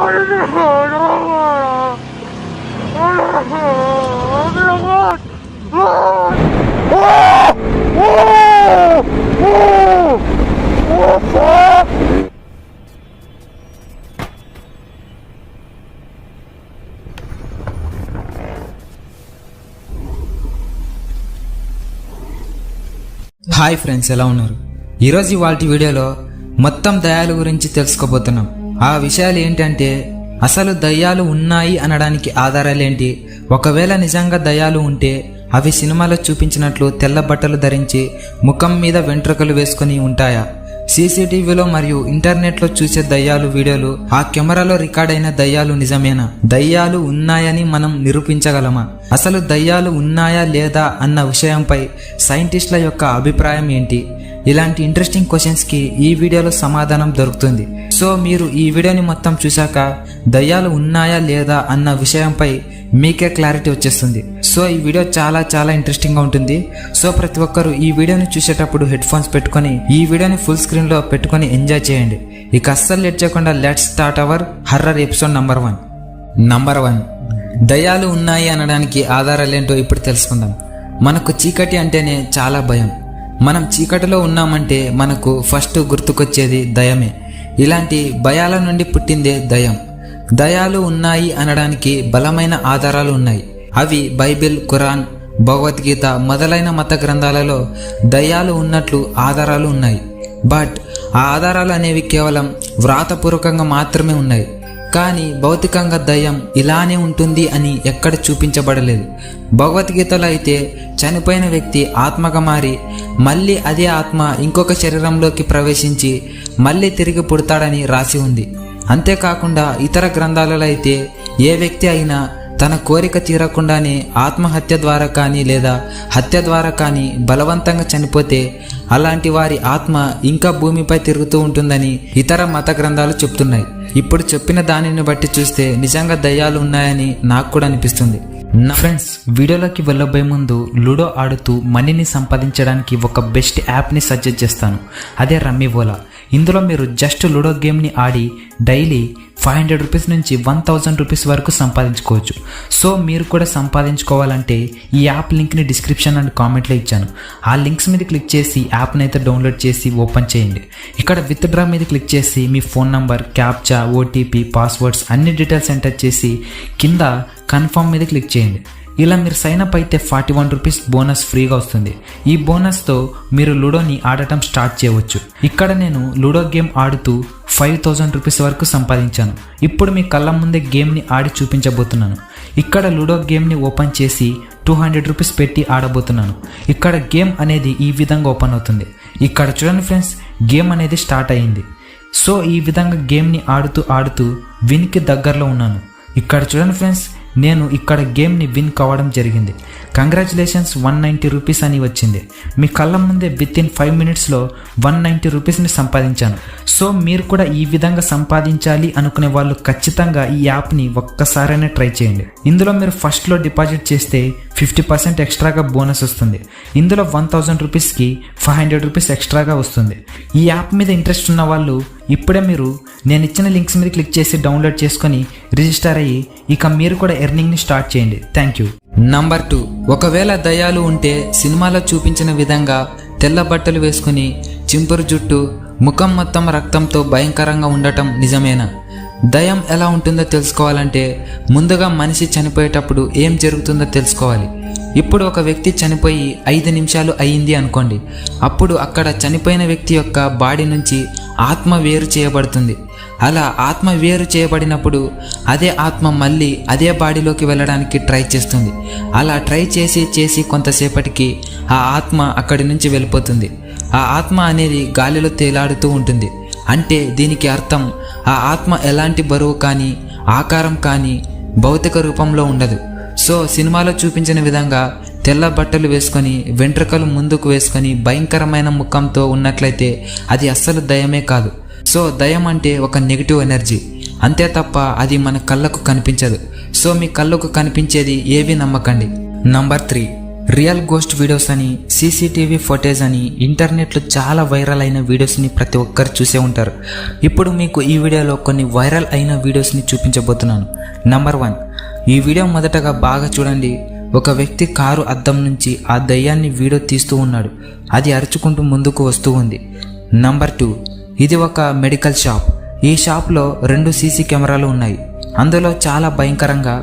Hi friends, ఎలా ఉన్నారు? ఈరోజు వాటి వీడియోలో మొత్తం దయ్యాల గురించి తెలుసుకోబోతున్నాం. ఆ విషయాలు ఏంటంటే, అసలు దయ్యాలు ఉన్నాయి అనడానికి ఆధారాలేంటి, ఒకవేళ నిజంగా దయ్యాలు ఉంటే అవి సినిమాలో చూపించినట్లు తెల్ల బట్టలు ధరించి ముఖం మీద వెంట్రుకలు వేసుకుని ఉంటాయా, సీసీటీవీలో మరియు ఇంటర్నెట్లో చూసే దయ్యాలు వీడియోలు ఆ కెమెరాలో రికార్డ్ అయిన దయ్యాలు నిజమేనా, దయ్యాలు ఉన్నాయని మనం నిరూపించగలమా, అసలు దయ్యాలు ఉన్నాయా లేదా అన్న విషయంపై సైంటిస్టుల యొక్క అభిప్రాయం ఏంటి, ఇలాంటి ఇంట్రెస్టింగ్ క్వశ్చన్స్కి ఈ వీడియోలో సమాధానం దొరుకుతుంది. సో మీరు ఈ వీడియోని మొత్తం చూశాక దయ్యాలు ఉన్నాయా లేదా అన్న విషయంపై మీకే క్లారిటీ వచ్చేస్తుంది. సో ఈ వీడియో చాలా చాలా ఇంట్రెస్టింగ్గా ఉంటుంది. సో ప్రతి ఒక్కరు ఈ వీడియోని చూసేటప్పుడు హెడ్ ఫోన్స్ పెట్టుకొని ఈ వీడియోని ఫుల్ స్క్రీన్లో పెట్టుకొని ఎంజాయ్ చేయండి. ఇక అస్సలు లేట్ చేయకుండా let's start our horror episode number 1. దయ్యాలు ఉన్నాయి అనడానికి ఆధారాలేంటో ఇప్పుడు తెలుసుకుందాం. మనకు చీకటి అంటేనే చాలా భయం. మనం చీకటిలో ఉన్నామంటే మనకు ఫస్ట్ గుర్తుకొచ్చేది దయమే. ఇలాంటి భయాల నుండి పుట్టిందే దయం. దయాలు ఉన్నాయి అనడానికి బలమైన ఆధారాలు ఉన్నాయి. అవి బైబిల్, ఖురాన్, భగవద్గీత మొదలైన మత గ్రంథాలలో దయ్యాలు ఉన్నట్లు ఆధారాలు ఉన్నాయి. బట్ ఆ ఆధారాలు అనేవి కేవలం వ్రాతపూర్వకంగా మాత్రమే ఉన్నాయి. కానీ భౌతికంగా దయ్యం ఇలానే ఉంటుంది అని ఎక్కడ చూపించబడలేదు. భగవద్గీతలో అయితే చనిపోయిన వ్యక్తి ఆత్మగా మారి మళ్ళీ అదే ఆత్మ ఇంకొక శరీరంలోకి ప్రవేశించి మళ్ళీ తిరిగి పుడతాడని రాసి ఉంది. అంతేకాకుండా ఇతర గ్రంథాలలో అయితే ఏ వ్యక్తి అయినా తన కోరిక తీరకుండానే ఆత్మహత్య ద్వారా కానీ లేదా హత్య ద్వారా కానీ బలవంతంగా చనిపోతే అలాంటి వారి ఆత్మ ఇంకా భూమిపై తిరుగుతూ ఉంటుందని ఇతర మత గ్రంథాలు చెప్తున్నాయి. ఇప్పుడు చెప్పిన దానిని బట్టి చూస్తే నిజంగా దయ్యాలు ఉన్నాయని నాకు కూడా అనిపిస్తుంది. నా ఫ్రెండ్స్, వీడియోలోకి వెళ్ళబోయే ముందు లూడో ఆడుతూ మనీని సంపాదించడానికి ఒక బెస్ట్ యాప్ని సజెస్ట్ చేస్తాను. అదే రమ్మీ ఓలా. ఇందులో మీరు జస్ట్ లూడో గేమ్ని ఆడి డైలీ 500 రూపీస్ నుంచి 1000 రూపీస్ వరకు సంపాదించుకోవచ్చు. సో మీరు కూడా సంపాదించుకోవాలంటే ఈ యాప్ లింక్ని డిస్క్రిప్షన్ అండ్ కామెంట్లో ఇచ్చాను. ఆ లింక్స్ మీద క్లిక్ చేసి యాప్ని అయితే డౌన్లోడ్ చేసి ఓపెన్ చేయండి. ఇక్కడ విత్ డ్రా మీద క్లిక్ చేసి మీ phone number, captcha, OTP, passwords అన్ని డీటెయిల్స్ ఎంటర్ చేసి కింద కన్ఫర్మ్ మీద క్లిక్ చేయండి. ఇలా మీరు సైన్ అప్ అయితే 41 రూపీస్ బోనస్ ఫ్రీగా వస్తుంది. ఈ బోనస్తో మీరు లూడోని ఆడటం స్టార్ట్ చేయవచ్చు. ఇక్కడ నేను లూడో గేమ్ ఆడుతూ 5000 రూపీస్ వరకు సంపాదించాను. ఇప్పుడు మీ కళ్ళ ముందే గేమ్ని ఆడి చూపించబోతున్నాను. ఇక్కడ లూడో గేమ్ని ఓపెన్ చేసి 200 రూపీస్ పెట్టి ఆడబోతున్నాను. ఇక్కడ గేమ్ అనేది ఈ విధంగా ఓపెన్ అవుతుంది. ఇక్కడ చూడండి ఫ్రెండ్స్, గేమ్ అనేది స్టార్ట్ అయ్యింది. సో ఈ విధంగా గేమ్ని ఆడుతూ విన్కి దగ్గరలో ఉన్నాను. ఇక్కడ చూడండి ఫ్రెండ్స్, నేను ఇక్కడ గేమ్ని విన్ కావడం జరిగింది. కంగ్రాచులేషన్స్ 190 రూపీస్ అని వచ్చింది. మీ కళ్ళ ముందే విత్ ఇన్ 5 మినిట్స్లో 190 రూపీస్ని సంపాదించాను. సో మీరు కూడా ఈ విధంగా సంపాదించాలి అనుకునే వాళ్ళు ఖచ్చితంగా ఈ యాప్ని ఒక్కసారైనా ట్రై చేయండి. ఇందులో మీరు ఫస్ట్లో డిపాజిట్ చేస్తే 50% ఎక్స్ట్రాగా బోనస్ వస్తుంది. ఇందులో 1000 రూపీస్కి 500 రూపీస్ ఎక్స్ట్రాగా వస్తుంది. ఈ యాప్ మీద ఇంట్రెస్ట్ ఉన్న వాళ్ళు ఇప్పుడే మీరు నేను ఇచ్చిన లింక్స్ మీద క్లిక్ చేసి డౌన్లోడ్ చేసుకొని రిజిస్టర్ అయ్యి ఇక మీరు కూడా ఎర్నింగ్ని స్టార్ట్ చేయండి. Thank you. నంబర్ 2, ఒకవేళ దయ్యాలు ఉంటే సినిమాలో చూపించిన విధంగా తెల్ల బట్టలు వేసుకుని చింపురు జుట్టు, ముఖం మొత్తం రక్తంతో భయంకరంగా ఉండటం నిజమేనా? దయ్యం ఎలా ఉంటుందో తెలుసుకోవాలంటే ముందుగా మనిషి చనిపోయేటప్పుడు ఏం జరుగుతుందో తెలుసుకోవాలి. ఇప్పుడు ఒక వ్యక్తి చనిపోయి 5 నిమిషాలు అయ్యింది అనుకోండి. అప్పుడు అక్కడ చనిపోయిన వ్యక్తి యొక్క బాడీ నుంచి ఆత్మ వేరు చేయబడుతుంది. అలా ఆత్మ వేరు చేయబడినప్పుడు అదే ఆత్మ మళ్ళీ అదే బాడీలోకి వెళ్ళడానికి ట్రై చేస్తుంది. అలా ట్రై చేసి కొంతసేపటికి ఆ ఆత్మ అక్కడి నుంచి వెళ్ళిపోతుంది. ఆ ఆత్మ అనేది గాలిలో తేలాడుతూ ఉంటుంది. అంటే దీనికి అర్థం ఆ ఆత్మ ఎలాంటి బరువు కానీ ఆకారం కానీ భౌతిక రూపంలో ఉండదు. సో సినిమాలో చూపించిన విధంగా తెల్ల బట్టలు వేసుకొని వెంట్రుకలు ముందుకు వేసుకొని భయంకరమైన ముఖంతో ఉన్నట్లయితే అది అస్సలు దయ్యమే కాదు. సో దయ్యం అంటే ఒక నెగిటివ్ ఎనర్జీ, అంతే తప్ప అది మన కళ్ళకు కనిపించదు. సో మీ కళ్ళకు కనిపించేది ఏవి నమ్మకండి. నంబర్ 3, రియల్ గోస్ట్ వీడియోస్ అని, సీసీటీవీ ఫుటేజ్ అని ఇంటర్నెట్లో చాలా వైరల్ అయిన వీడియోస్ని ప్రతి ఒక్కరు చూసే ఉంటారు. ఇప్పుడు మీకు ఈ వీడియోలో కొన్ని వైరల్ అయిన వీడియోస్ని చూపించబోతున్నాను. నంబర్ 1, ఈ వీడియో మొదటగా బాగా చూడండి. ఒక వ్యక్తి కారు అద్దం నుంచి ఆ దయ్యాన్ని వీడియో తీస్తూ ఉన్నాడు. అది అరుచుకుంటూ ముందుకు వస్తూ ఉంది. నంబర్ 2, ఇది ఒక మెడికల్ షాప్. ఈ షాప్లో 2 సీసీ కెమెరాలు ఉన్నాయి. అందులో చాలా భయంకరంగా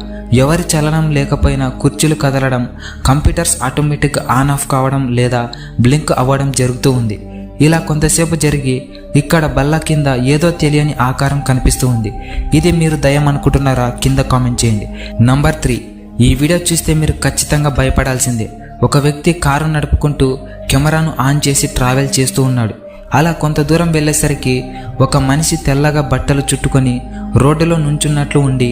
ఎవరి చలనం లేకపోయినా కుర్చీలు కదలడం, కంప్యూటర్స్ ఆటోమేటిక్ ఆన్ ఆఫ్ కావడం లేదా బ్లింక్ అవ్వడం జరుగుతూ ఉంది. ఇలా కొంతసేపు జరిగి ఇక్కడ బల్ల కింద ఏదో తెలియని ఆకారం కనిపిస్తూ ఉంది. ఇది మీరు దయ్యం అనుకుంటున్నారా? కింద కామెంట్ చేయండి. నంబర్ 3, ఈ వీడియో చూస్తే మీరు ఖచ్చితంగా భయపడాల్సిందే. ఒక వ్యక్తి కారు నడుపుకుంటూ కెమెరాను ఆన్ చేసి ట్రావెల్ చేస్తూ ఉన్నాడు. అలా కొంత దూరం వెళ్ళేసరికి ఒక మనిషి తెల్లగా బట్టలు చుట్టుకొని రోడ్డులో నుంచున్నట్లు ఉండి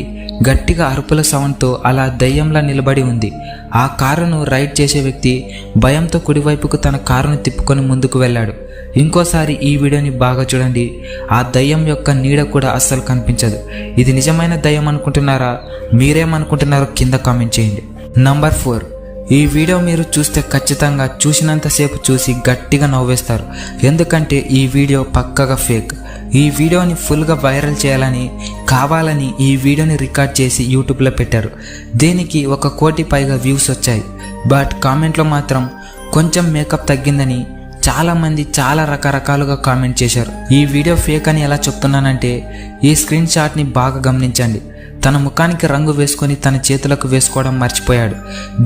గట్టిగా అరుపుల సౌండ్తో అలా దయ్యంలా నిలబడి ఉంది. ఆ కారును రైడ్ చేసే వ్యక్తి భయంతో కుడివైపుకు తన కారును తిప్పుకొని ముందుకు వెళ్ళాడు. ఇంకోసారి ఈ వీడియోని బాగా చూడండి. ఆ దయ్యం యొక్క నీడ కూడా అస్సలు కనిపించదు. ఇది నిజమైన దయ్యం అనుకుంటున్నారా? మీరేమనుకుంటున్నారో కింద కామెంట్ చేయండి. నంబర్ 4, ఈ వీడియో మీరు చూస్తే ఖచ్చితంగా చూసినంతసేపు చూసి గట్టిగా నవ్వేస్తారు. ఎందుకంటే ఈ వీడియో పక్కగా ఫేక్. ఈ వీడియోని ఫుల్గా వైరల్ చేయాలని కావాలని ఈ వీడియోని రికార్డ్ చేసి యూట్యూబ్లో పెట్టారు. దీనికి 1 కోటి పైగా వ్యూస్ వచ్చాయి. బట్ కామెంట్లో మాత్రం కొంచెం మేకప్ తగ్గిందని చాలామంది చాలా రకరకాలుగా కామెంట్ చేశారు. ఈ వీడియో ఫేక్ అని ఎలా చెప్తున్నానంటే ఈ స్క్రీన్ షాట్ని బాగా గమనించండి. తన ముఖానికి రంగు వేసుకొని తన చేతులకు వేసుకోవడం మర్చిపోయాడు.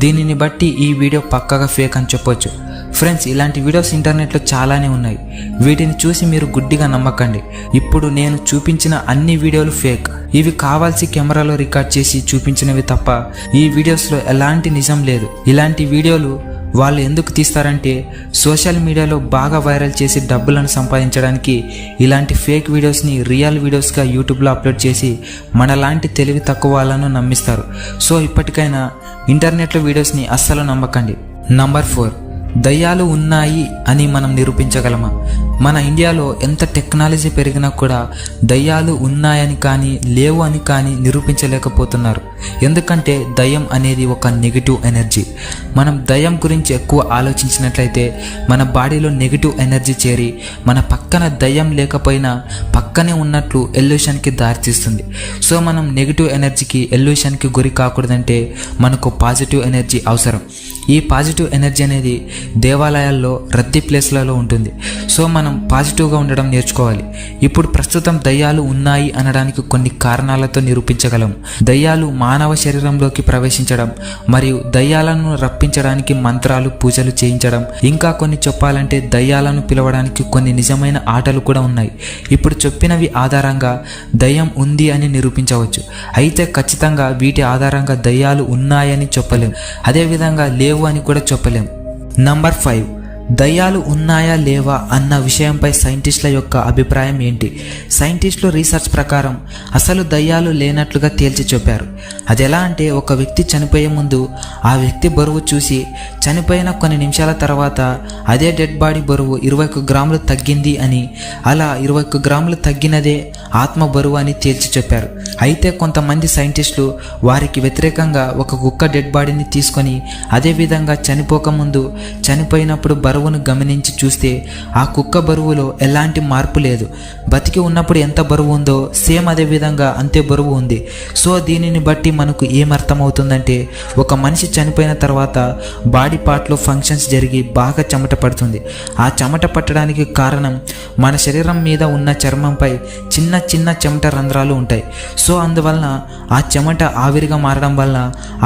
దీనిని బట్టి ఈ వీడియో పక్కగా ఫేక్ అని చెప్పొచ్చు. ఫ్రెండ్స్, ఇలాంటి వీడియోస్ ఇంటర్నెట్లో చాలానే ఉన్నాయి. వీటిని చూసి మీరు గుడ్డిగా నమ్మకండి. ఇప్పుడు నేను చూపించిన అన్ని వీడియోలు ఫేక్. ఇవి కావాల్సి కెమెరాలో రికార్డ్ చేసి చూపించినవి తప్ప ఈ వీడియోస్లో ఎలాంటి నిజం లేదు. ఇలాంటి వీడియోలు వాళ్ళు ఎందుకు తీస్తారంటే సోషల్ మీడియాలో బాగా వైరల్ చేసి డబ్బులను సంపాదించడానికి ఇలాంటి ఫేక్ వీడియోస్ని రియల్ వీడియోస్గా యూట్యూబ్లో అప్లోడ్ చేసి మనలాంటి తెలివి తక్కువ వాళ్ళను నమ్మిస్తారు. సో ఇప్పటికైనా ఇంటర్నెట్లో వీడియోస్ని అస్సలు నమ్మకండి. నంబర్ 4, దయ్యాలు ఉన్నాయి అని మనం నిరూపించగలమా? మన ఇండియాలో ఎంత టెక్నాలజీ పెరిగినా కూడా దయ్యాలు ఉన్నాయని కానీ లేవు అని కానీ నిరూపించలేకపోతున్నారు. ఎందుకంటే దయ్యం అనేది ఒక నెగిటివ్ ఎనర్జీ. మనం దయ్యం గురించి ఎక్కువ ఆలోచించినట్లయితే మన బాడీలో నెగిటివ్ ఎనర్జీ చేరి మన పక్కన దయ్యం లేకపోయినా పక్కనే ఉన్నట్లు ఎల్యూషన్కి దారితీస్తుంది. సో మనం నెగిటివ్ ఎనర్జీకి ఎల్యూషన్కి గురి కాకూడదంటే మనకు పాజిటివ్ ఎనర్జీ అవసరం. ఈ పాజిటివ్ ఎనర్జీ అనేది దేవాలయాల్లో, రద్దీ ప్లేస్లలో ఉంటుంది. సో మనం పాజిటివ్గా ఉండడం నేర్చుకోవాలి. ఇప్పుడు ప్రస్తుతం దయ్యాలు ఉన్నాయి అనడానికి కొన్ని కారణాలతో నిరూపించగలం. దయ్యాలు మానవ శరీరంలోకి ప్రవేశించడం మరియు దయ్యాలను రప్పించడానికి మంత్రాలు, పూజలు చేయించడం, ఇంకా కొన్ని చెప్పాలంటే దయ్యాలను పిలవడానికి కొన్ని నిజమైన ఆటలు కూడా ఉన్నాయి. ఇప్పుడు చెప్పినవి ఆధారంగా దయ్యం ఉంది అని నిరూపించవచ్చు. అయితే ఖచ్చితంగా వీటి ఆధారంగా దయ్యాలు ఉన్నాయని చెప్పలేం. అదేవిధంగా లేవు అని కూడా చెప్పలేం. నంబర్ 5, దయ్యాలు ఉన్నాయా లేవా అన్న విషయంపై సైంటిస్టుల యొక్క అభిప్రాయం ఏంటి? సైంటిస్టులు రీసెర్చ్ ప్రకారం అసలు దయ్యాలు లేనట్లుగా తేల్చి చెప్పారు. అది ఎలా అంటే ఒక వ్యక్తి చనిపోయే ముందు ఆ వ్యక్తి బరువు చూసి చనిపోయిన కొన్ని నిమిషాల తర్వాత అదే డెడ్ బాడీ బరువు 21 గ్రాములు తగ్గింది అని, అలా 21 గ్రాములు తగ్గినదే ఆత్మ బరువు అని తేల్చి చెప్పారు. అయితే కొంతమంది సైంటిస్టులు వారికి వ్యతిరేకంగా ఒక కుక్క డెడ్ బాడీని తీసుకొని అదేవిధంగా చనిపోకముందు చనిపోయినప్పుడు బరువును గమనించి చూస్తే ఆ కుక్క బరువులో ఎలాంటి మార్పు లేదు. బతికి ఉన్నప్పుడు ఎంత బరువు ఉందో సేమ్ అదే విధంగా అంతే బరువు ఉంది. సో దీనిని బట్టి మనకు ఏమర్థమవుతుందంటే ఒక మనిషి చనిపోయిన తర్వాత బాడీ పార్ట్లో ఫంక్షన్స్ జరిగి బాగా చెమట పడుతుంది. ఆ చెమట పట్టడానికి కారణం మన శరీరం మీద ఉన్న చర్మంపై చిన్న చిన్న చెమట రంధ్రాలు ఉంటాయి. సో అందువలన ఆ చెమట ఆవిరిగా మారడం వల్ల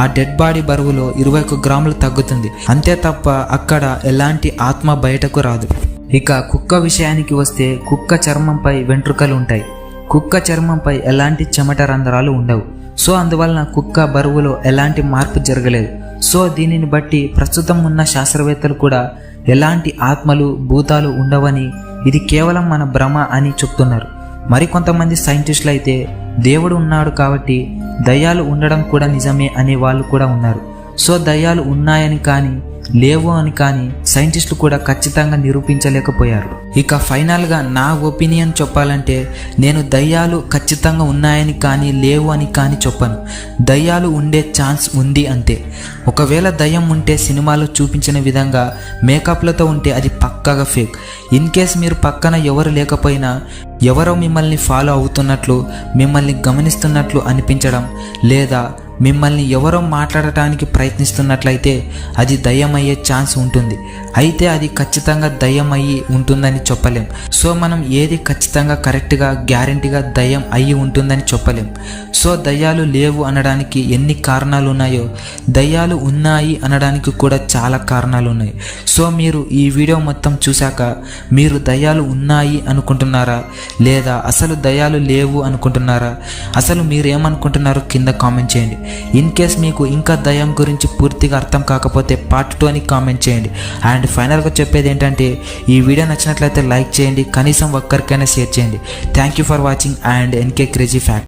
ఆ డెడ్ బాడీ బరువులో 21 గ్రాములు తగ్గుతుంది. అంతే తప్ప అక్కడ ఎలాంటి ఆత్మ బయటకు రాదు. ఇక కుక్క విషయానికి వస్తే కుక్క చర్మంపై వెంట్రుకలు ఉంటాయి. కుక్క చర్మంపై ఎలాంటి చెమట రంధ్రాలు ఉండవు. సో అందువలన కుక్క బరువులో ఎలాంటి మార్పు జరగలేదు. సో దీనిని బట్టి ప్రస్తుతం ఉన్న శాస్త్రవేత్తలు కూడా ఎలాంటి ఆత్మలు, భూతాలు ఉండవని, ఇది కేవలం మన భ్రమ అని చెప్తున్నారు. మరికొంతమంది సైంటిస్టులు అయితే దేవుడు ఉన్నాడు కాబట్టి దయ్యాలు ఉండడం కూడా నిజమే అనే వాళ్ళు కూడా ఉన్నారు. సో దయ్యాలు ఉన్నాయని కానీ లేవు అని కానీ సైంటిస్టులు కూడా ఖచ్చితంగా నిరూపించలేకపోయారు. ఇక ఫైనల్గా నా ఒపీనియన్ చెప్పాలంటే నేను దయ్యాలు ఖచ్చితంగా ఉన్నాయని కానీ లేవు అని కానీ చెప్పను. దయ్యాలు ఉండే ఛాన్స్ ఉంది అంతే. ఒకవేళ దయ్యం ఉంటే సినిమాలో చూపించిన విధంగా మేకప్లతో ఉంటే అది పక్కాగా ఫేక్. ఇన్ కేస్ మీరు పక్కన ఎవరు లేకపోయినా ఎవరో మిమ్మల్ని ఫాలో అవుతున్నట్లు, మిమ్మల్ని గమనిస్తున్నట్లు అనిపించడం, లేదా మిమ్మల్ని ఎవరో మాట్లాడటానికి ప్రయత్నిస్తున్నట్లయితే అది దయ్యం అయ్యే ఛాన్స్ ఉంటుంది. అయితే అది ఖచ్చితంగా దయ్యం అయ్యి ఉంటుందని చెప్పలేం. సో మనం ఏది ఖచ్చితంగా కరెక్ట్గా గ్యారెంటీగా దయ్యం అయ్యి ఉంటుందని చెప్పలేం. సో దయ్యాలు లేవు అనడానికి ఎన్ని కారణాలు ఉన్నాయో దయ్యాలు ఉన్నాయి అనడానికి కూడా చాలా కారణాలు ఉన్నాయి. సో మీరు ఈ వీడియో మొత్తం చూశాక మీరు దయ్యాలు ఉన్నాయి అనుకుంటున్నారా, లేదా అసలు దయ్యాలు లేవు అనుకుంటున్నారా, అసలు మీరు ఏమనుకుంటున్నారో కింద కామెంట్ చేయండి. ఇన్ కేస్ మీకు ఇంకా దయ్యం గురించి పూర్తిగా అర్థం కాకపోతే పార్ట్ 2 అని కామెంట్ చేయండి. అండ్ ఫైనల్గా చెప్పేది ఏంటంటే ఈ వీడియో నచ్చినట్లయితే లైక్ చేయండి, కనీసం ఒక్కరికైనా షేర్ చేయండి. Thank you for watching and NK crazy fact.